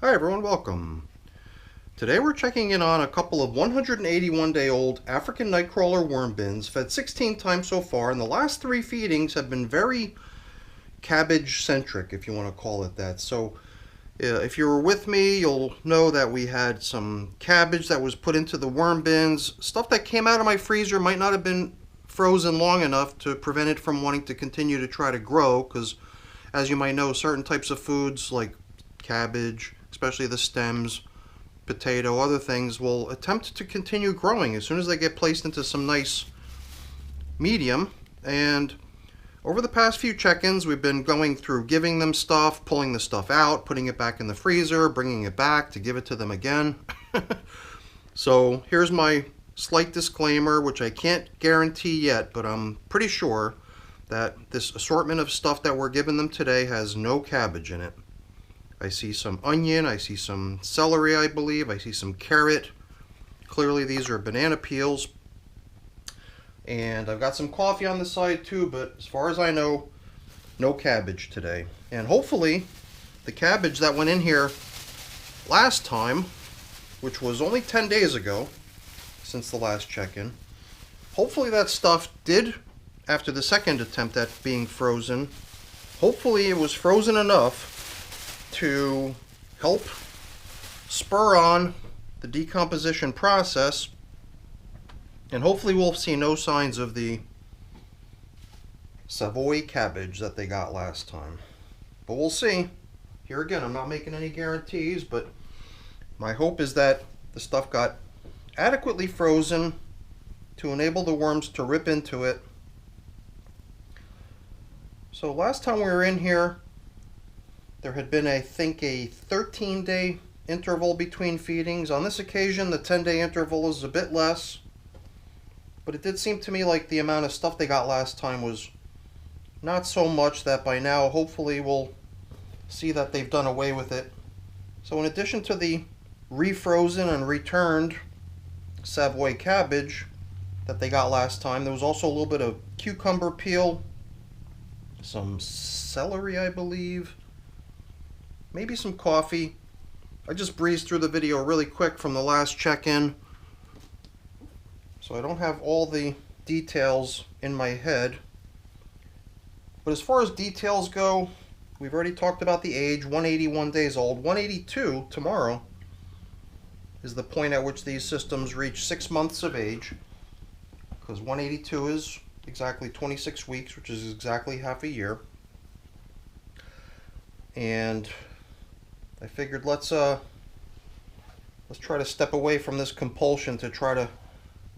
Hi everyone, welcome. Today we're checking in on a couple of 181-day-old African nightcrawler worm bins, fed 16 times so far, and the last 3 feedings have been very cabbage-centric, if you want to call it that. So if you were with me, you'll know that we had some cabbage that was put into the worm bins. Stuff that came out of my freezer might not have been frozen long enough to prevent it from wanting to continue to try to grow, because as you might know, certain types of foods like cabbage, especially the stems, potato, other things, will attempt to continue growing as soon as they get placed into some nice medium. And over the past few check-ins, we've been going through giving them stuff, pulling the stuff out, putting it back in the freezer, bringing it back to give it to them again. So here's my slight disclaimer, which I can't guarantee yet, but I'm pretty sure that this assortment of stuff that we're giving them today has no cabbage in it. I see some onion, I see some celery, I believe, I see some carrot. Clearly these are banana peels. And I've got some coffee on the side too, but as far as I know, no cabbage today. And hopefully the cabbage that went in here last time, which was only 10 days ago since the last check-in, hopefully that stuff did, after the second attempt at being frozen, hopefully it was frozen enough to help spur on the decomposition process, and hopefully we'll see no signs of the Savoy cabbage that they got last time. But we'll see. Here again, I'm not making any guarantees, but my hope is that the stuff got adequately frozen to enable the worms to rip into it. So last time we were in here, there had been, I think, a 13-day interval between feedings. On this occasion, the 10-day interval is a bit less, but it did seem to me like the amount of stuff they got last time was not so much that by now, hopefully, we'll see that they've done away with it. So in addition to the refrozen and returned Savoy cabbage that they got last time, there was also a little bit of cucumber peel, some celery, I believe, maybe some coffee. I just breezed through the video really quick from the last check-in, so I don't have all the details in my head. But as far as details go, we've already talked about the age, 181 days old. 182 tomorrow is the point at which these systems reach 6 months of age, because 182 is exactly 26 weeks, which is exactly half a year. And I figured let's try to step away from this compulsion to try to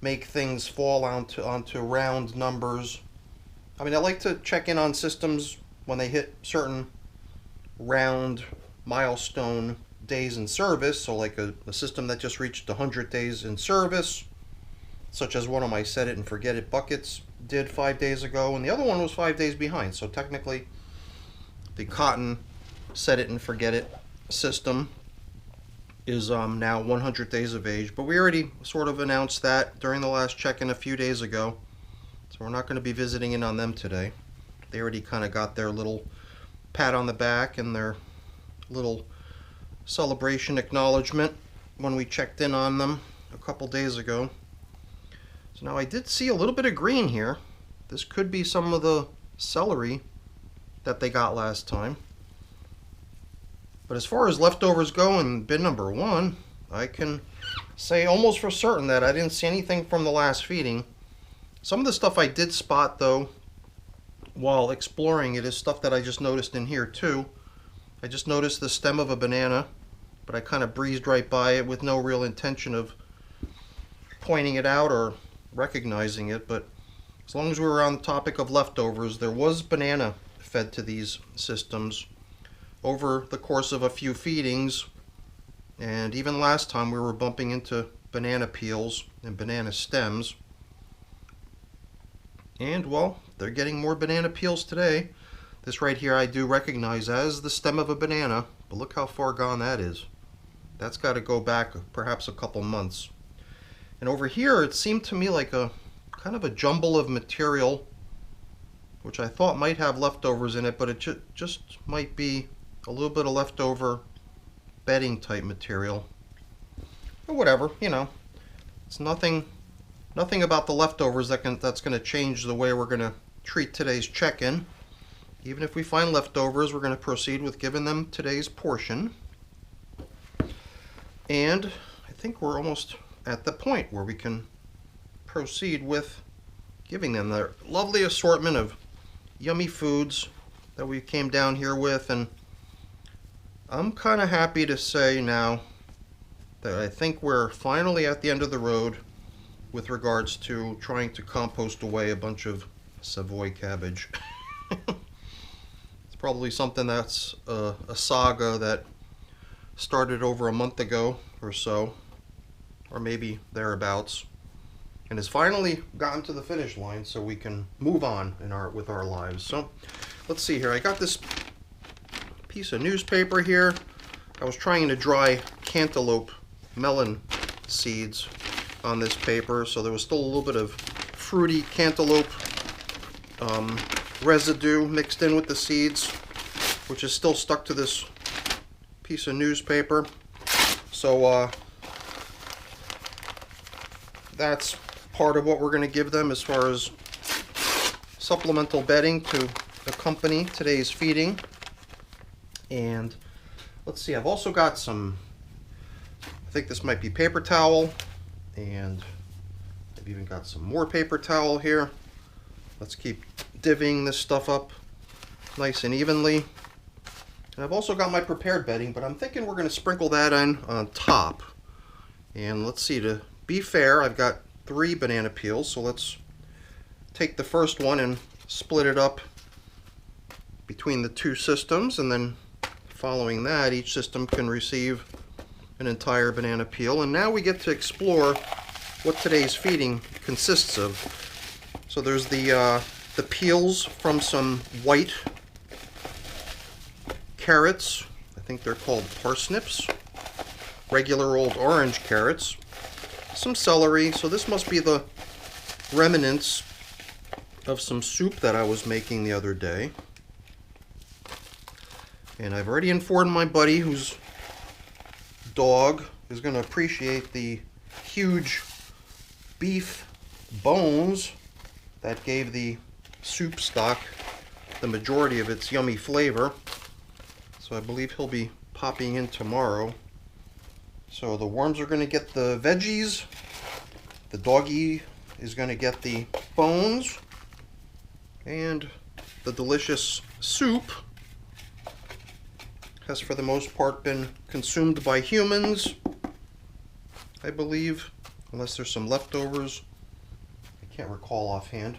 make things fall onto round numbers. I mean, I like to check in on systems when they hit certain round milestone days in service. So like a system that just reached 100 days in service, such as one of my set it and forget it buckets did 5 days ago, and the other one was 5 days behind. So technically the cotton set it and forget it system is now 100 days of age, but we already sort of announced that during the last check-in a few days ago, so we're not going to be visiting in on them today. They already kind of got their little pat on the back and their little celebration acknowledgement when we checked in on them a couple days ago. So now I did see a little bit of green here. This could be some of the celery that they got last time. But as far as leftovers go in bin number 1, I can say almost for certain that I didn't see anything from the last feeding. Some of the stuff I did spot, though, while exploring it, is stuff that I just noticed in here too. I just noticed the stem of a banana, but I kind of breezed right by it with no real intention of pointing it out or recognizing it. But as long as we were on the topic of leftovers, there was banana fed to these systems over the course of a few feedings, and even last time we were bumping into banana peels and banana stems. And well, they're getting more banana peels today. This right here I do recognize as the stem of a banana, but look how far gone that is. That's got to go back perhaps a couple months. And over here it seemed to me like a kind of a jumble of material, which I thought might have leftovers in it, but it just might be a little bit of leftover bedding type material. But whatever, you know, it's nothing about the leftovers that's going to change the way we're going to treat today's check-in. Even if we find leftovers, we're going to proceed with giving them today's portion. And I think we're almost at the point where we can proceed with giving them their lovely assortment of yummy foods that we came down here with. And I'm kind of happy to say now that I think we're finally at the end of the road with regards to trying to compost away a bunch of Savoy cabbage. It's probably something that's a saga that started over a month ago or so, or maybe thereabouts, and has finally gotten to the finish line so we can move on with our lives. So let's see here. I got this piece of newspaper here. I was trying to dry cantaloupe melon seeds on this paper, so there was still a little bit of fruity cantaloupe residue mixed in with the seeds, which is still stuck to this piece of newspaper. So that's part of what we're going to give them as far as supplemental bedding to accompany today's feeding. And let's see, I've also got some, I think this might be paper towel, and I've even got some more paper towel here. Let's keep divvying this stuff up nice and evenly. And I've also got my prepared bedding, but I'm thinking we're going to sprinkle that in on top. And let's see, to be fair, I've got 3 banana peels, so let's take the first one and split it up between the 2 systems, and then following that, each system can receive an entire banana peel. And now we get to explore what today's feeding consists of. So there's the peels from some white carrots. I think they're called parsnips. Regular old orange carrots. Some celery. So this must be the remnants of some soup that I was making the other day. And I've already informed my buddy whose dog is going to appreciate the huge beef bones that gave the soup stock the majority of its yummy flavor. So I believe he'll be popping in tomorrow. So the worms are going to get the veggies, the doggy is going to get the bones, and the delicious soup has for the most part been consumed by humans, I believe, unless there's some leftovers. I can't recall offhand.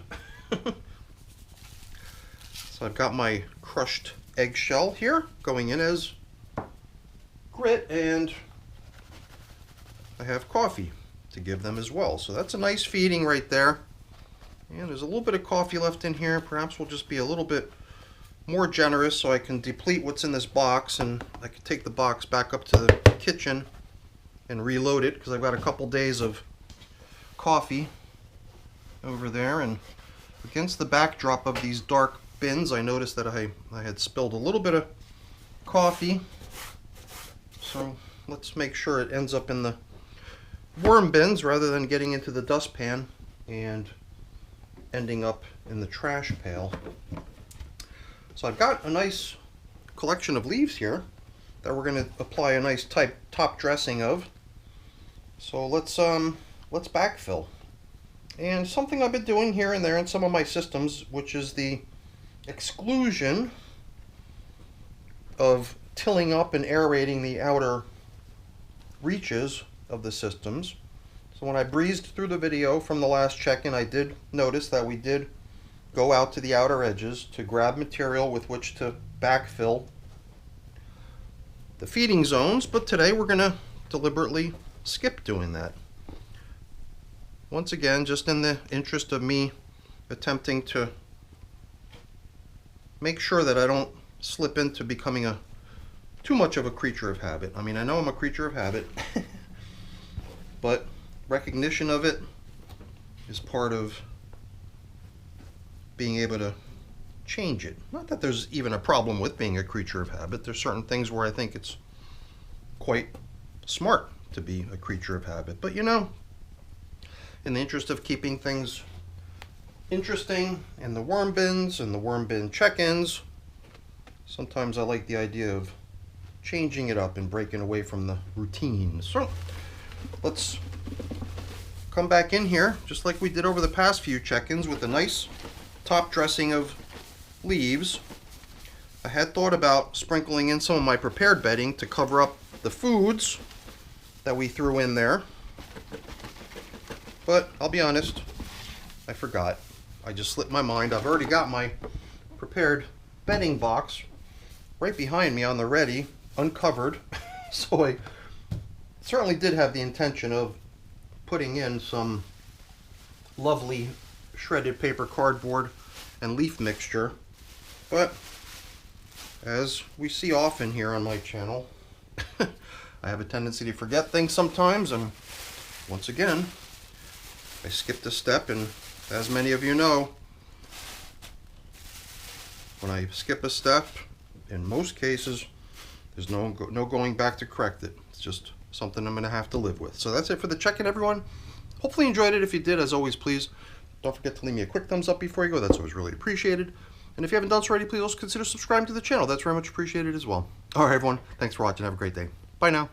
So I've got my crushed eggshell here going in as grit, and I have coffee to give them as well. So that's a nice feeding right there. And there's a little bit of coffee left in here. Perhaps we'll just be a little bit more generous so I can deplete what's in this box, and I can take the box back up to the kitchen and reload it, because I've got a couple days of coffee over there. And against the backdrop of these dark bins, I noticed that I had spilled a little bit of coffee. So let's make sure it ends up in the worm bins rather than getting into the dustpan and ending up in the trash pail. So I've got a nice collection of leaves here that we're going to apply a nice top dressing of. So let's backfill. And something I've been doing here and there in some of my systems, which is the exclusion of tilling up and aerating the outer reaches of the systems. So when I breezed through the video from the last check-in, I did notice that we did go out to the outer edges to grab material with which to backfill the feeding zones, but today we're going to deliberately skip doing that. Once again, just in the interest of me attempting to make sure that I don't slip into becoming too much of a creature of habit. I mean, I know I'm a creature of habit, but recognition of it is part of being able to change it. Not that there's even a problem with being a creature of habit. There's certain things where I think it's quite smart to be a creature of habit. But you know, in the interest of keeping things interesting in the worm bins and the worm bin check-ins, sometimes I like the idea of changing it up and breaking away from the routine. So let's come back in here just like we did over the past few check-ins with a nice top dressing of leaves. I had thought about sprinkling in some of my prepared bedding to cover up the foods that we threw in there, but I'll be honest, I forgot. I just slipped my mind. I've already got my prepared bedding box right behind me on the ready, uncovered. So I certainly did have the intention of putting in some lovely shredded paper cardboard and leaf mixture, but as we see often here on my channel, I have a tendency to forget things sometimes, and once again I skipped a step. And as many of you know, when I skip a step, in most cases there's no going back to correct it. It's just something I'm going to have to live with. So that's it for the check-in, everyone. Hopefully you enjoyed it. If you did, as always, please don't forget to leave me a quick thumbs up before you go. That's always really appreciated. And if you haven't done so already, please also consider subscribing to the channel. That's very much appreciated as well. All right, everyone. Thanks for watching. Have a great day. Bye now.